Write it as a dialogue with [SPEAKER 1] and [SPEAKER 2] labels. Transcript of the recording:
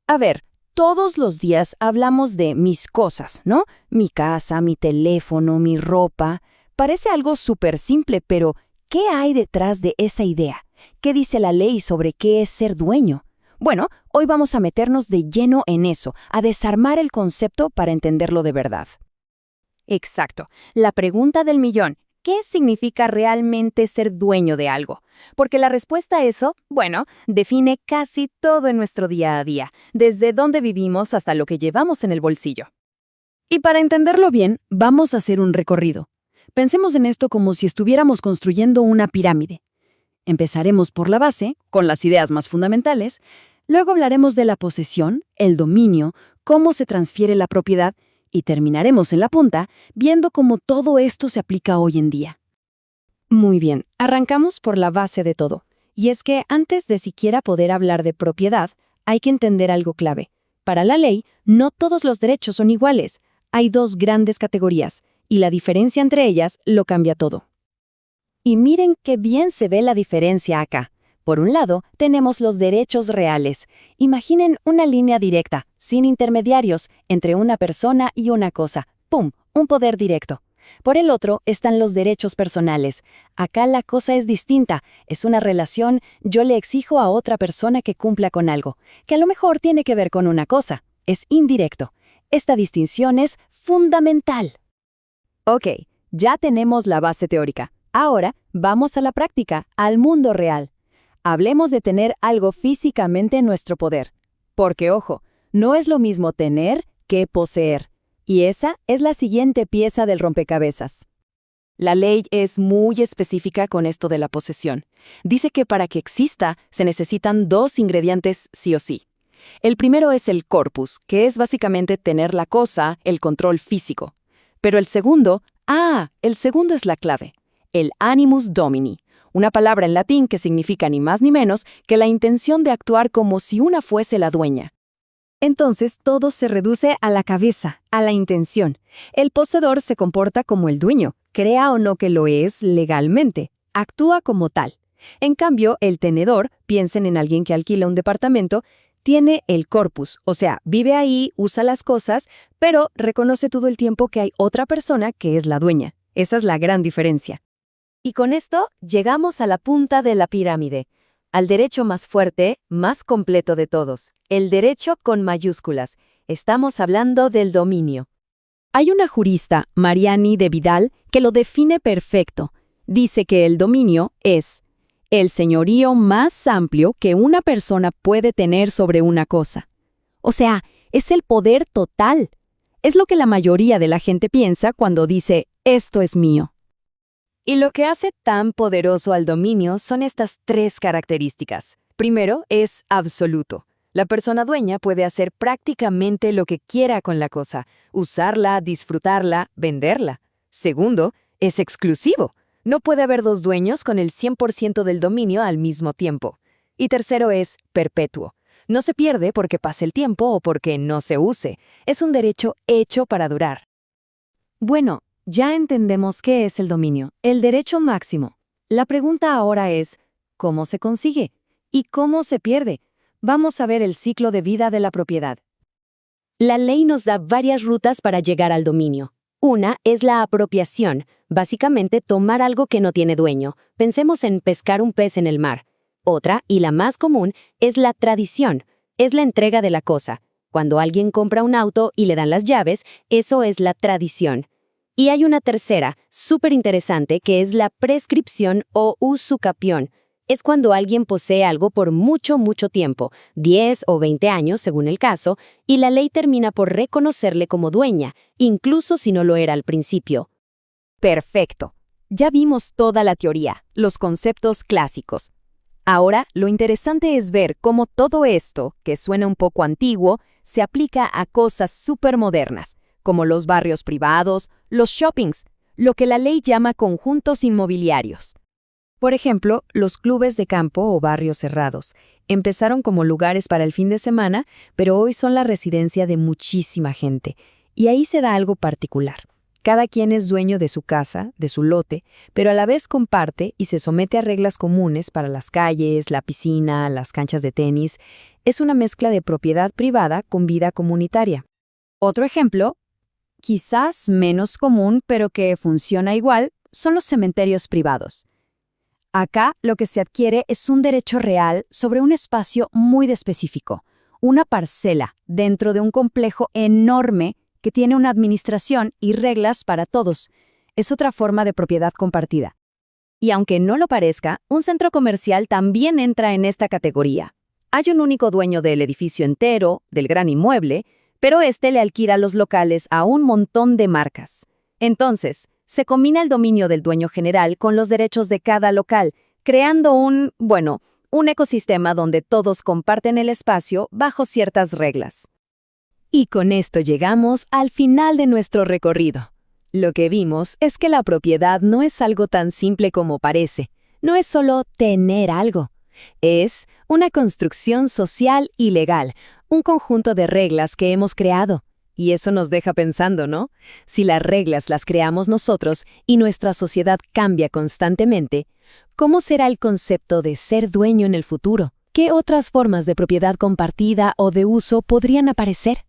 [SPEAKER 1] A ver, todos los días hablamos de mis cosas, ¿no? Mi casa, mi teléfono, mi ropa. Parece algo súper simple, pero ¿qué hay detrás de esa idea? ¿Qué dice la ley sobre qué es ser dueño? Bueno, hoy vamos a meternos de lleno en eso, a desarmar el concepto para entenderlo de verdad. Exacto. La pregunta del millón. ¿Qué significa realmente ser dueño de algo? Porque la respuesta a eso, bueno, define casi todo en nuestro día a día, desde dónde vivimos hasta lo que llevamos en el bolsillo.
[SPEAKER 2] Y para entenderlo bien, vamos a hacer un recorrido. Pensemos en esto como si estuviéramos construyendo una pirámide. Empezaremos por la base, con las ideas más fundamentales, luego hablaremos de la posesión, el dominio, cómo se transfiere la propiedad, y terminaremos en la punta, viendo cómo todo esto se aplica hoy en día.
[SPEAKER 1] Muy bien, arrancamos por la base de todo. Y es que antes de siquiera poder hablar de propiedad, hay que entender algo clave. Para la ley, no todos los derechos son iguales. Hay dos grandes categorías, y la diferencia entre ellas lo cambia todo. Y miren qué bien se ve la diferencia acá. Por un lado, tenemos los derechos reales. Imaginen una línea directa, sin intermediarios, entre una persona y una cosa. ¡Pum! Un poder directo. Por el otro están los derechos personales. Acá la cosa es distinta. Es una relación, yo le exijo a otra persona que cumpla con algo, que a lo mejor tiene que ver con una cosa. Es indirecto. Esta distinción es fundamental. Ok, ya tenemos la base teórica. Ahora vamos a la práctica, al mundo real. Hablemos de tener algo físicamente en nuestro poder. Porque, ojo, no es lo mismo tener que poseer. Y esa es la siguiente pieza del rompecabezas. La ley es muy específica con esto de la posesión. Dice que para que exista se necesitan dos ingredientes sí o sí. El primero es el corpus, que es básicamente tener la cosa, el control físico. Pero el segundo es la clave. El animus domini. Una palabra en latín que significa ni más ni menos que la intención de actuar como si una fuese la dueña. Entonces todo se reduce a la cabeza, a la intención. El poseedor se comporta como el dueño, crea o no que lo es legalmente, actúa como tal. En cambio, el tenedor, piensen en alguien que alquila un departamento, tiene el corpus, o sea, vive ahí, usa las cosas, pero reconoce todo el tiempo que hay otra persona que es la dueña. Esa es la gran diferencia. Y con esto llegamos a la punta de la pirámide, al derecho más fuerte, más completo de todos, el derecho con mayúsculas. Estamos hablando del dominio. Hay una jurista, Mariani de Vidal, que lo define perfecto. Dice que el dominio es el señorío más amplio que una persona puede tener sobre una cosa. O sea, es el poder total. Es lo que la mayoría de la gente piensa cuando dice, esto es mío. Y lo que hace tan poderoso al dominio son estas tres características. Primero, es absoluto. La persona dueña puede hacer prácticamente lo que quiera con la cosa, usarla, disfrutarla, venderla. Segundo, es exclusivo. No puede haber dos dueños con el 100% del dominio al mismo tiempo. Y tercero, es perpetuo. No se pierde porque pase el tiempo o porque no se use. Es un derecho hecho para durar. Bueno, ya entendemos qué es el dominio, el derecho máximo. La pregunta ahora es, ¿cómo se consigue? ¿Y cómo se pierde? Vamos a ver el ciclo de vida de la propiedad. La ley nos da varias rutas para llegar al dominio. Una es la apropiación, básicamente tomar algo que no tiene dueño. Pensemos en pescar un pez en el mar. Otra, y la más común, es la tradición, es la entrega de la cosa. Cuando alguien compra un auto y le dan las llaves, eso es la tradición. Y hay una tercera, súper interesante, que es la prescripción o usucapión. Es cuando alguien posee algo por mucho, mucho tiempo, 10 o 20 años según el caso, y la ley termina por reconocerle como dueña, incluso si no lo era al principio. Perfecto. Ya vimos toda la teoría, los conceptos clásicos. Ahora, lo interesante es ver cómo todo esto, que suena un poco antiguo, se aplica a cosas súper modernas, como los barrios privados, los shoppings, lo que la ley llama conjuntos inmobiliarios. Por ejemplo, los clubes de campo o barrios cerrados empezaron como lugares para el fin de semana, pero hoy son la residencia de muchísima gente. Y ahí se da algo particular. Cada quien es dueño de su casa, de su lote, pero a la vez comparte y se somete a reglas comunes para las calles, la piscina, las canchas de tenis.
[SPEAKER 2] Es una mezcla de propiedad privada con vida comunitaria. Otro ejemplo, quizás menos común, pero que funciona igual, son los cementerios privados. Acá lo que se adquiere es un derecho real sobre un espacio muy específico, una parcela dentro de un complejo enorme que tiene una administración y reglas para todos. Es otra forma de propiedad compartida.
[SPEAKER 1] Y aunque no lo parezca, un centro comercial también entra en esta categoría. Hay un único dueño del edificio entero, del gran inmueble, pero este le alquila los locales a un montón de marcas. Entonces, se combina el dominio del dueño general con los derechos de cada local, creando un ecosistema donde todos comparten el espacio bajo ciertas reglas. Y con esto llegamos al final de nuestro recorrido. Lo que vimos es que la propiedad no es algo tan simple como parece. No es solo tener algo. Es una construcción social y legal, un conjunto de reglas que hemos creado. Y eso nos deja pensando, ¿no? Si las reglas las creamos nosotros y nuestra sociedad cambia constantemente, ¿cómo será el concepto de ser dueño en el futuro? ¿Qué otras formas de propiedad compartida o de uso podrían aparecer?